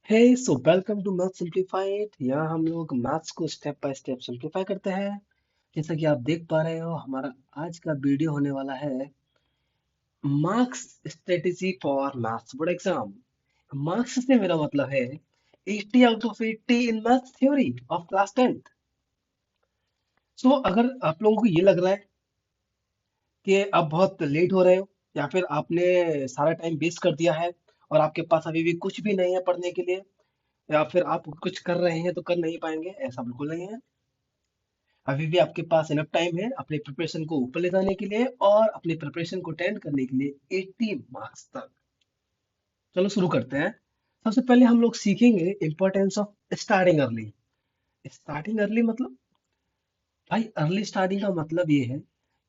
Hey so welcome to math simplified. यहाँ हम लोग मैथ्स को स्टेप बाय स्टेप सिंप्लीफाई करते हैं। जैसा कि आप देख पा रहे हो, हमारा आज का वीडियो होने वाला है marks strategy for maths board exam. Marks से मेरा मतलब है 80 out of 80 in maths theory of class 10th। सो अगर आप लोगों को ये लग रहा है कि आप बहुत लेट हो रहे हो, या फिर आपने सारा टाइम वेस्ट कर दिया है और आपके पास अभी भी कुछ भी नहीं है पढ़ने के लिए, या फिर आप कुछ कर रहे हैं तो कर नहीं पाएंगे, ऐसा बिल्कुल नहीं है। अभी भी आपके पास इनफ टाइम है अपने प्रिपरेशन को ऊपर ले जाने के लिए और अपने प्रिपरेशन को टेंड करने के लिए 80 मार्क्स तक। चलो शुरू करते हैं। सबसे पहले हम लोग सीखेंगे importance of starting early. Starting early मतलब, भाई अर्ली स्टार्टिंग का मतलब ये है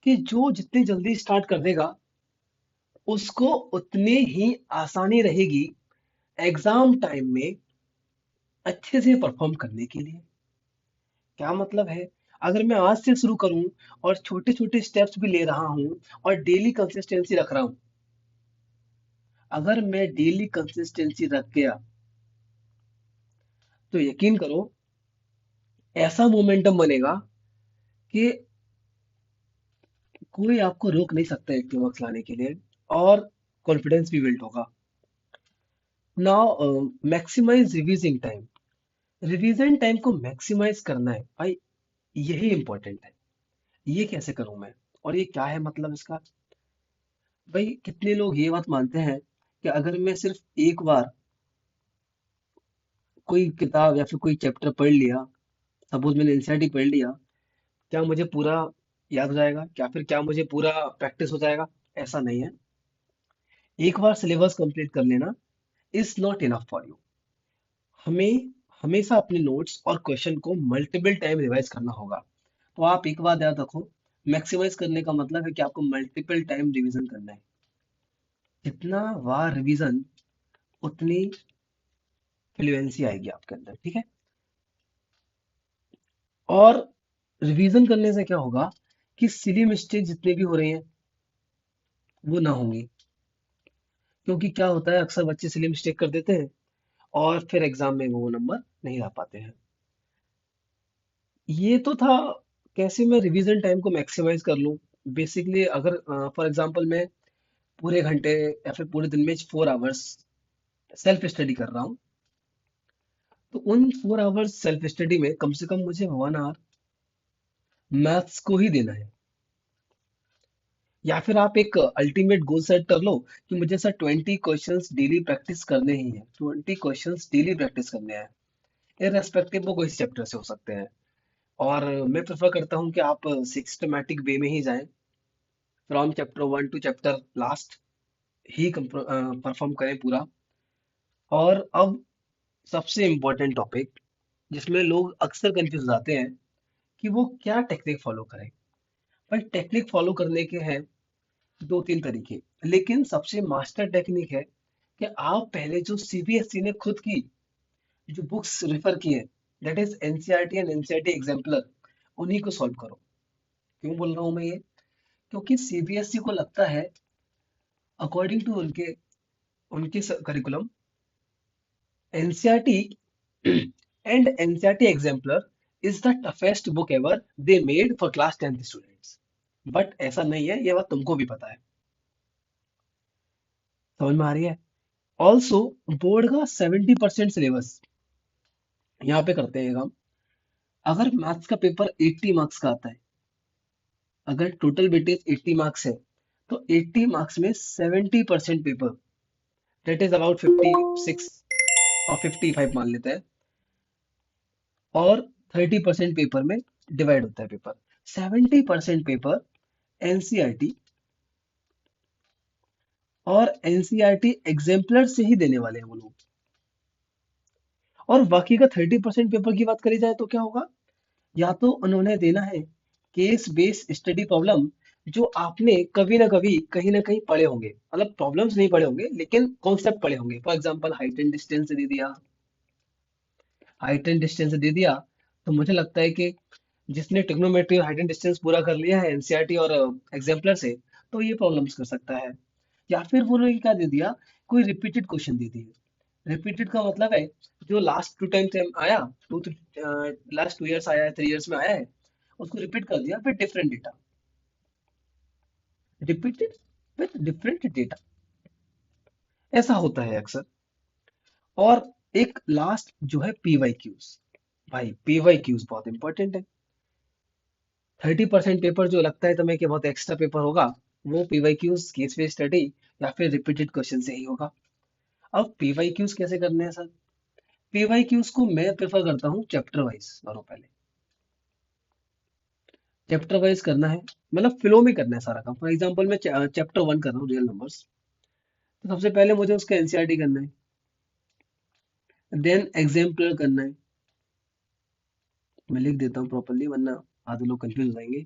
कि जो जितनी जल्दी स्टार्ट कर देगा उसको उतनी ही आसानी रहेगी एग्जाम टाइम में अच्छे से परफॉर्म करने के लिए। क्या मतलब है? अगर मैं आज से शुरू करूं और छोटे छोटे स्टेप्स भी ले रहा हूं और डेली कंसिस्टेंसी रख रहा हूं, अगर मैं डेली कंसिस्टेंसी रख गया तो यकीन करो ऐसा मोमेंटम बनेगा कि कोई आपको रोक नहीं सकता 80 मार्क्स लाने के लिए, और कॉन्फिडेंस भी बिल्ड होगा। Now maximise revising time. Revision time को मैक्सिमाइज करना है भाई, यही इंपॉर्टेंट है। ये कैसे करूं मैं, और ये क्या है मतलब इसका? भाई कितने लोग ये बात मानते हैं कि अगर मैं सिर्फ एक बार कोई किताब या फिर कोई चैप्टर पढ़ लिया, सपोज मैंने एनसीईआरटी पढ़ लिया, क्या मुझे पूरा याद हो जाएगा, क्या फिर क्या मुझे पूरा प्रैक्टिस हो जाएगा? ऐसा नहीं है। एक बार सिलेबस कंप्लीट कर लेना is not enough for you. हमें हमेशा अपने नोट्स और क्वेश्चन को मल्टीपल टाइम रिवाइज करना होगा। तो आप एक बात याद रखो, मैक्सिमाइज करने का मतलब है कि आपको मल्टीपल टाइम रिवीजन करना है। जितना बार रिवीजन उतनी फ्लुएंसी आएगी आपके अंदर, ठीक है। और रिवीजन करने से क्या होगा कि सिली मिस्टेक जितने भी हो रहे हैं वो ना होंगी। क्योंकि क्या होता है, अक्सर बच्चे सिली मिस्टेक कर देते हैं और फिर एग्जाम में वो नंबर नहीं ला पाते हैं। ये तो था कैसे मैं रिवीजन टाइम को मैक्सिमाइज कर लूं। बेसिकली अगर फॉर एग्जांपल मैं पूरे घंटे या फिर पूरे दिन में 4 आवर्स सेल्फ स्टडी कर रहा हूँ, तो उन 4 आवर्स सेल्फ स्टडी में कम से कम मुझे 1 आवर मैथ्स को ही देना है। या फिर आप एक अल्टीमेट गोल सेट कर लो कि मुझे सर 20 क्वेश्चंस डेली प्रैक्टिस करने ही है, 20 क्वेश्चंस डेली प्रैक्टिस करने हैं, इररेस्पेक्टिव वो कोई चैप्टर से हो सकते हैं। और मैं प्रेफर करता हूँ कि आप सिस्टमैटिक वे में ही जाएं, from chapter 1 to chapter last ही परफॉर्म करें पूरा। और अब सबसे इम्पोर्टेंट टॉपिक जिसमें लोग अक्सर कंफ्यूज हो जाते हैं कि वो क्या टेक्निक फॉलो करें। भाई टेक्निक फॉलो करने के हैं दो तीन तरीके, लेकिन सबसे मास्टर टेक्निक है कि आप पहले जो सीबीएसई ने खुद की जो बुक्स रेफर की है, that is NCERT and NCERT exemplar, उन्हीं को सॉल्व करो। क्यों बोल रहा हूँ मैं ये? क्योंकि सीबीएसई को लगता है, अकॉर्डिंग टू उनके उनके curriculum, NCERT and NCERT exemplar is the toughest book ever they made for class 10th students. But ऐसा नहीं है, ये बात तुमको भी पता है। समझ में आ रही है? ऑल्सो बोर्ड का 70% सिलेबस यहाँ पे करते हैं हम। अगर मैथ्स का पेपर 80 मार्क्स का आता है, अगर टोटल वेटेज 80 मार्क्स है, तो 80 मार्क्स में 70% पेपर, दैट इज अबाउट 56 और 55 मान लेते हैं, और 30% पेपर में डिवाइड होता है पेपर। 70% पेपर एनसीईआरटी और एनसीईआरटी एग्जाम्पलर से ही देने वाले हैं वो लोग। और बाकी का 30% पेपर की बात करी जाए तो क्या होगा, या तो उन्होंने देना है केस बेस्ड स्टडी प्रॉब्लम, जो आपने कभी ना कभी कहीं ना कहीं पढ़े होंगे, मतलब प्रॉब्लम्स नहीं पढ़े होंगे लेकिन कॉन्सेप्ट पढ़े होंगे। For example height and distance दे दिया, हाइट एंड डिस्टेंस दे दिया, तो मुझे लगता है कि जिसने ट्रिग्नोमेट्री और हाइट एंड डिस्टेंस पूरा कर लिया है एनसीईआरटी और एग्जाम्पलर से, तो ये प्रॉब्लम्स कर सकता है। या फिर वो लोग क्या दे दिया, कोई रिपीटेड क्वेश्चन दे दिए, रिपीटेड का मतलब है जो लास्ट 2 टाइम से आया, टू लास्ट 2 इयर्स आया है, 3 इयर्स में आया है, उसको रिपीट कर दिया फिर different data. Repeated with different data, ऐसा होता है अक्सर। और एक लास्ट जो है पीवाई क्यूज। भाई पीवाई क्यूज बहुत इंपॉर्टेंट है। 30% पेपर जो लगता है तुम्हें कि बहुत एक्स्ट्रा पेपर होगा, वो PYQs, case based study या फिर रिपीटेड क्वेश्चन से ही होगा। अब पीवाई क्यूज कैसे करने हैं सर? पीवाई क्यूज को मैं प्रेफर करता हूँ चैप्टर वाइज करो पहले। चैप्टर वाइज करना है, मतलब फ्लो में करना है सारा काम। फॉर एग्जांपल मैं चैप्टर 1 कर रहा हूँ, रियल नंबर्स, तो सबसे पहले मुझे उसका एनसीईआरटी करना है, देन एग्जाम्पलर करना है। मैं लिख देता हूँ प्रॉपरली वरना आधे लोग कंफ्यूज हो जाएंगे।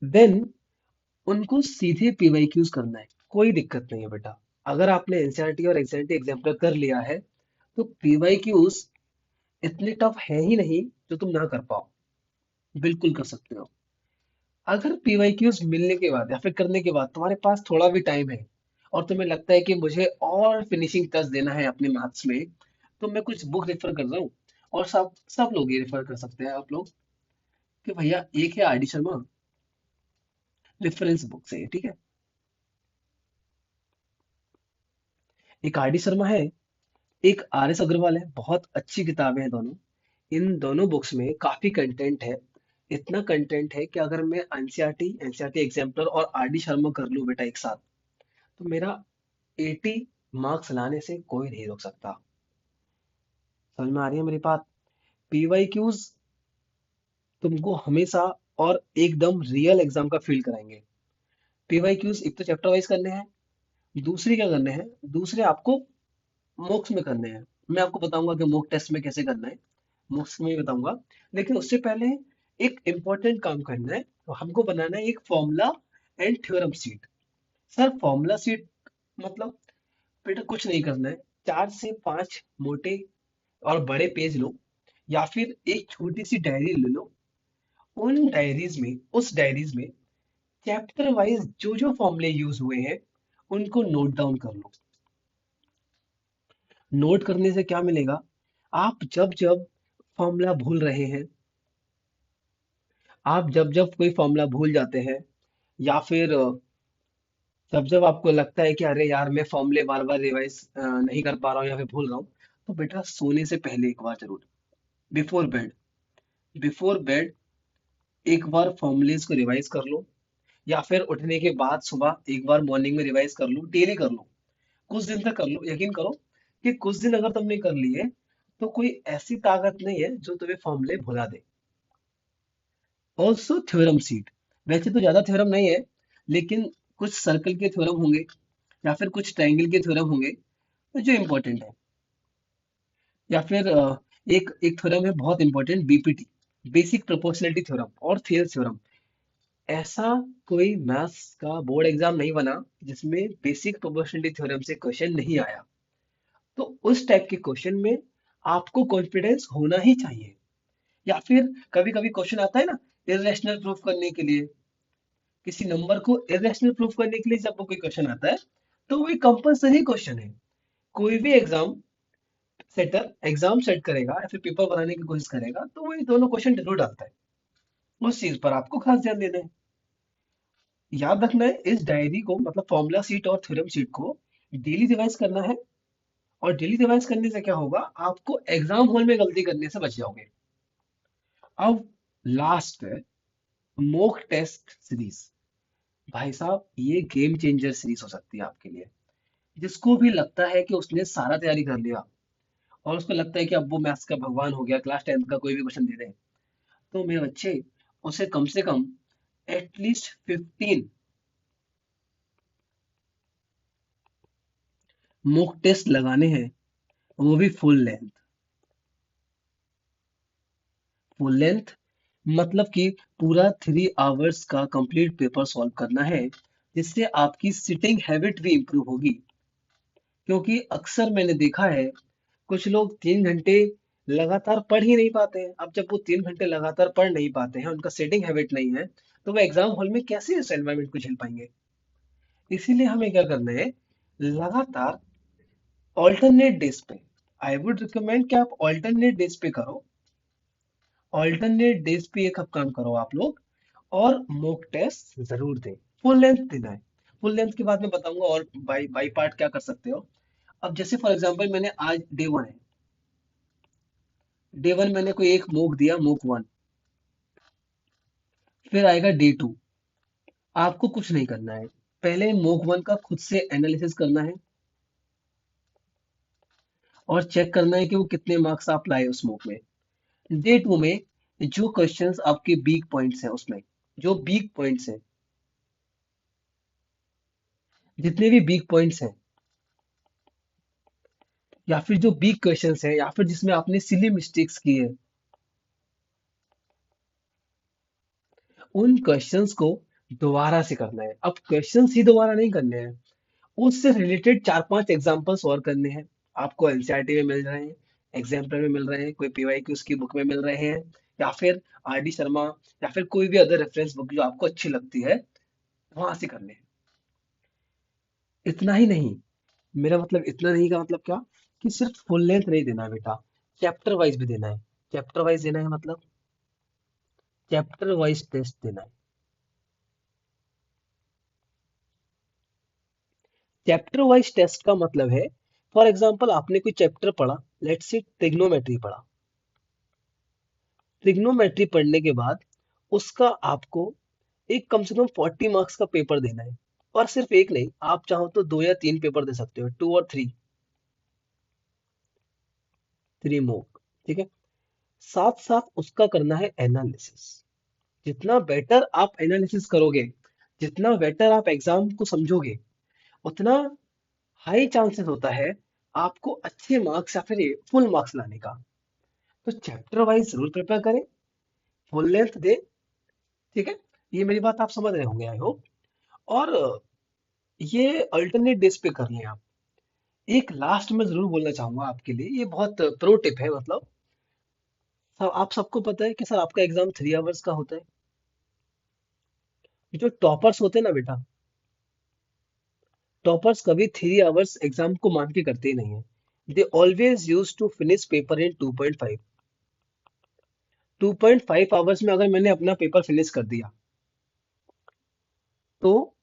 देन उनको सीधे पीवाईक्यूज करना है, कोई दिक्कत नहीं है बेटा। अगर आपने एनसीईआरटी और एग्जाम्पल एग्जाम्पलर कर लिया है तो पीवाईक्यूज इतने टफ है ही नहीं जो तुम ना कर पाओ, बिल्कुल कर सकते हो। अगर पीवाईक्यूज मिलने के बाद या फिर करने के बाद तुम्हारे पास थोड़ा भी टाइम है और तुम्हें लगता है कि मुझे और फिनिशिंग टच देना है अपने मैथ्स में, तो मैं कुछ बुक रेफर कर रहा हूँ। और सब सब लोग ये रेफर कर सकते हैं आप लोग, कि भैया एक है R D Sharma, reference book से, ठीक है। एक आर डी शर्मा है, एक आर एस अग्रवाल है, बहुत अच्छी किताबें हैं दोनों। इन दोनों बुक्स में काफी कंटेंट है। इतना कंटेंट है कि अगर मैं एनसीईआरटी एग्जाम्पलर और आर डी शर्मा कर लूं बेटा एक साथ, तो मेरा 80 मार्क्स लाने से कोई नहीं रोक सकता। समझ में आ रही है मेरी बात? पीवाई क्यूज तुमको हमेशा और एकदम रियल एग्जाम का फील कराएंगे। पीवाई क्यूज एक तो चैप्टर वाइज करने हैं, दूसरी क्या करने हैं, दूसरे आपको मोक्स में करने हैं। मैं आपको बताऊंगा कि मोक टेस्ट में कैसे करना है, मोक्स में ही बताऊंगा। लेकिन उससे पहले एक इम्पोर्टेंट काम करना है, तो हमको बनाना है एक formula and theorem seat. Sir formula seat मतलब बेटा कुछ नहीं करना है, 4 से 5 मोटे और बड़े पेज लो, या फिर एक छोटी सी डायरी ले लो। उस डायरीज में चैप्टर वाइज जो जो फॉर्मूले यूज हुए हैं उनको नोट डाउन कर लो। नोट करने से क्या मिलेगा, आप जब जब फॉर्मूला भूल रहे हैं, आप जब जब कोई फॉर्मूला भूल जाते हैं, या फिर जब जब आपको लगता है कि अरे यार मैं फॉर्मूले बार बार रिवाइज नहीं कर पा रहा हूँ या फिर भूल रहा हूँ, तो बेटा सोने से पहले एक बार जरूर, बिफोर बेड, बिफोर बेड एक बार फॉर्मूलेज को रिवाइज कर लो। या फिर उठने के बाद सुबह एक बार मॉर्निंग में रिवाइज कर लो, डेली कर लो, कुछ दिन तक कर लो। यकीन करो कि कुछ दिन अगर तुमने कर लिए तो कोई ऐसी ताकत नहीं है जो तुम्हें फॉर्मूले भुला दे। ऑल्सो थ्योरम सीट, वैसे तो ज्यादा थ्योरम नहीं है, लेकिन कुछ सर्कल के थ्योरम होंगे या फिर कुछ ट्रायंगल के थ्योरम होंगे जो इंपॉर्टेंट है। या फिर एक एक थ्योरम है बहुत important, BPT, basic proportionality theorem और थेल थ्योरम। ऐसा कोई मैथ्स का बोर्ड एग्जाम नहीं बना जिसमें बेसिक प्रोपोर्शनलिटी थ्योरम से क्वेश्चन नहीं आया। तो उस टाइप के क्वेश्चन में आपको कॉन्फिडेंस होना ही चाहिए। या फिर कभी कभी क्वेश्चन आता है ना, इरेशनल प्रूफ करने के लिए, किसी नंबर को इरेशनल प्रूफ करने के लिए जब वो कोई क्वेश्चन आता है, तो वो एक कंपल्सरी क्वेश्चन है। कोई भी एग्जाम सेट करेगा या फिर पेपर बनाने की कोशिश करेगा तो वो ये दोनों क्वेश्चन जरूर डालता है। उस चीज पर आपको खास ध्यान देना है। याद रखना है इस डायरी को, मतलब फॉर्मूला सीट और थ्योरम सीट को डेली रिवाइज करना है। और डेली रिवाइज करने से क्या होगा, आपको एग्जाम हॉल में गलती करने से बच जाओगे। अब लास्ट है मॉक टेस्ट सीरीज। भाई साहब ये गेम चेंजर सीरीज हो सकती है आपके लिए। जिसको भी लगता है कि उसने सारा तैयारी कर लिया और उसको लगता है कि अब वो मैथ्स का भगवान हो गया, क्लास 10th का कोई भी क्वेश्चन दे दे, तो मेरे बच्चे उसे कम से कम एटलीस्ट 15 मॉक टेस्ट लगाने हैं, वो भी फुल लेंथ। फुल लेंथ मतलब कि पूरा 3 आवर्स का कंप्लीट पेपर सॉल्व करना है, जिससे आपकी सिटिंग हैबिट भी इंप्रूव होगी। क्योंकि अक्सर मैंने देखा है कुछ लोग 3 घंटे लगातार पढ़ ही नहीं पाते हैं। अब जब वो 3 घंटे लगातार पढ़ नहीं पाते हैं, उनका सेटिंग हैबिट नहीं है, तो वो एग्जाम हॉल में कैसे इस एनवायरनमेंट को झेल पाएंगे। इसीलिए हमें क्या करना है, लगातार ऑल्टरनेट डेज पे, आई वुड रिकमेंड कि आप ऑल्टरनेट डेज पे करो। ऑल्टरनेट डेज पे एक काम करो आप लोग, और मॉक टेस्ट जरूर दें। फुल लेंथ देना है। फुल लेंथ के बाद मैं बताऊंगा और बाई बाई पार्ट क्या कर सकते हो। अब जैसे फॉर एग्जांपल मैंने आज डे वन है, डे वन मैंने कोई एक मूक दिया, मूक वन। फिर आएगा डे टू। आपको कुछ नहीं करना है, पहले मूक वन का खुद से एनालिसिस करना है और चेक करना है कि वो कितने मार्क्स आप लाए उस मूक में। डे टू में जो क्वेश्चंस आपके वीक पॉइंट्स हैं उसमें, जो वीक पॉइंट्स हैं, जितने भी वीक पॉइंट्स हैं, या फिर जो वीक क्वेश्चंस हैं, या फिर जिसमें आपने सिली मिस्टेक्स की है, उन क्वेश्चंस को दोबारा से करना है। अब क्वेश्चंस ही दोबारा नहीं करने हैं, उससे रिलेटेड चार पांच एग्जांपल्स और करने हैं। आपको एनसीईआरटी में मिल रहे हैं, एग्जाम्पल में मिल रहे हैं, कोई पीवाईक्यूज की बुक में मिल रहे हैं, या फिर आर डी शर्मा, या फिर कोई भी अदर रेफरेंस बुक जो आपको अच्छी लगती है, वहां से करने हैं। इतना ही नहीं, मेरा मतलब इतना नहीं का मतलब क्या, कि सिर्फ फुल लेंथ नहीं देना है बेटा, चैप्टर वाइज भी देना है। चैप्टर वाइज देना है मतलब चैप्टर वाइज टेस्ट देना है। चैप्टर वाइज टेस्ट का मतलब है, फॉर एग्जांपल आपने कोई चैप्टर पढ़ा, लेट्स से ट्रिग्नोमेट्री पढ़ा। ट्रिग्नोमेट्री पढ़ने के बाद उसका आपको एक कम से कम 40 मार्क्स का पेपर देना है। और सिर्फ एक नहीं, आप चाहो तो दो या तीन पेपर दे सकते हो, टू और थ्री, थ्री मोक, ठीक है। साथ साथ उसका करना है एनालिसिस। जितना बेटर आप एनालिसिस करोगे, जितना बेटर आप एग्जाम को समझोगे, उतना हाई चांसेस होता है आपको अच्छे मार्क्स या फिर फुल मार्क्स लाने का। तो चैप्टर वाइज जरूर प्रिपेयर करें, फुल लेंथ दे, ठीक है। ये मेरी बात आप समझ रहे होंगे आई होप। और ये अल्टरनेट डेज पे कर लें आप। एक लास्ट में जरूर बोलना चाहूंगा आपके लिए, ये बहुत प्रो टिप है, मतलब सब आप सबको पता है कि सर आपका एग्जाम 3 आवर्स का होता है। जो टॉपर्स होते हैं ना बेटा, टॉपर्स कभी 3 आवर्स एग्जाम को मान के करते ही नहीं है। They always use to finish paper in 2.5। 2.5 hours में अगर मैंने अपना पेपर फिनिश कर दिया, तो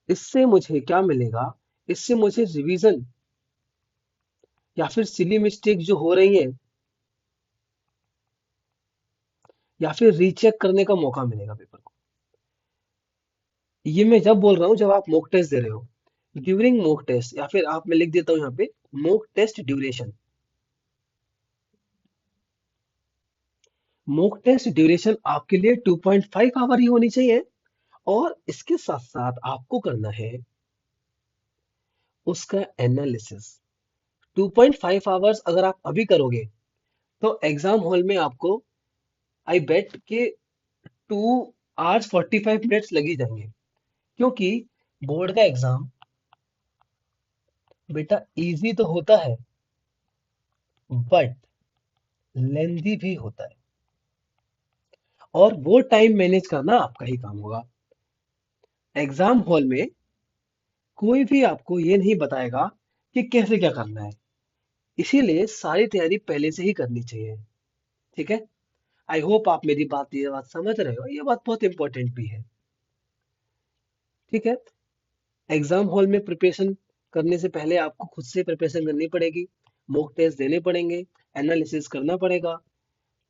इससे मुझे क्या मिलेगा, इससे मुझे रिवीजन या फिर सिली मिस्टेक जो हो रही है, या फिर रीचेक करने का मौका मिलेगा पेपर को। ये मैं जब बोल रहा हूँ जब आप मॉक टेस्ट दे रहे हो, ड्यूरिंग मॉक टेस्ट, या फिर आप, मैं लिख देता हूँ यहाँ पे, mock test duration. Mock test duration आपके लिए 2.5 आवर ही होनी चाहिए। और इसके साथ साथ आपको करना है उसका एनालिसिस। 2.5 आवर्स अगर आप अभी करोगे, तो एग्जाम हॉल में आपको, आई बेट के 2 hours 45 minutes लग ही जाएंगे। क्योंकि बोर्ड का एग्जाम बेटा इजी तो होता है, बट लेंदी भी होता है। और वो टाइम मैनेज करना आपका ही काम होगा। एग्जाम हॉल में कोई भी आपको ये नहीं बताएगा कि कैसे क्या करना है। इसीलिए सारी तैयारी पहले से ही करनी चाहिए, ठीक है। आई होप आप मेरी बात, ये बात समझ रहे हो, ये बात बहुत इंपॉर्टेंट भी है, ठीक है। एग्जाम हॉल में प्रिपरेशन करने से पहले आपको खुद से प्रिपरेशन करनी पड़ेगी, मॉक टेस्ट देने पड़ेंगे, एनालिसिस करना पड़ेगा।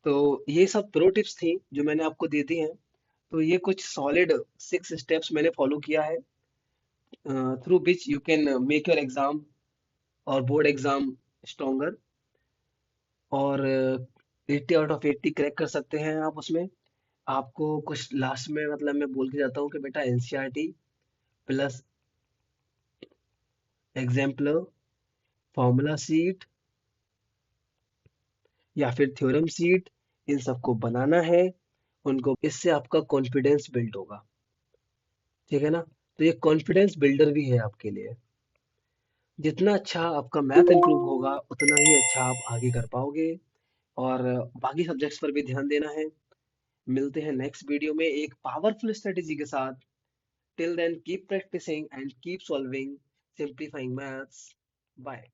तो ये सब प्रो टिप्स थी जो मैंने आपको दे दी हैं। तो ये कुछ सॉलिड 6 स्टेप्स मैंने फॉलो किया है, through which you can make your exam और बोर्ड एग्जाम स्ट्रॉन्गर। और 80 आउट ऑफ 80 क्रैक कर सकते हैं आप उसमें। आपको कुछ लास्ट में मतलब मैं बोल के जाता हूँ कि बेटा NCERT plus exemplar, formula seat, या फिर थ्योरम सीट, इन सबको बनाना है उनको। इससे आपका कॉन्फिडेंस बिल्ड होगा, ठीक है ना। तो ये कॉन्फिडेंस बिल्डर भी है आपके लिए। जितना अच्छा आपका मैथ इंप्रूव होगा, उतना ही अच्छा आप आगे कर पाओगे। और बाकी सब्जेक्ट्स पर भी ध्यान देना है। मिलते हैं नेक्स्ट वीडियो में एक पावरफुल स्ट्रेटेजी के साथ। Till then keep practising and keep solving simplifying maths. Bye.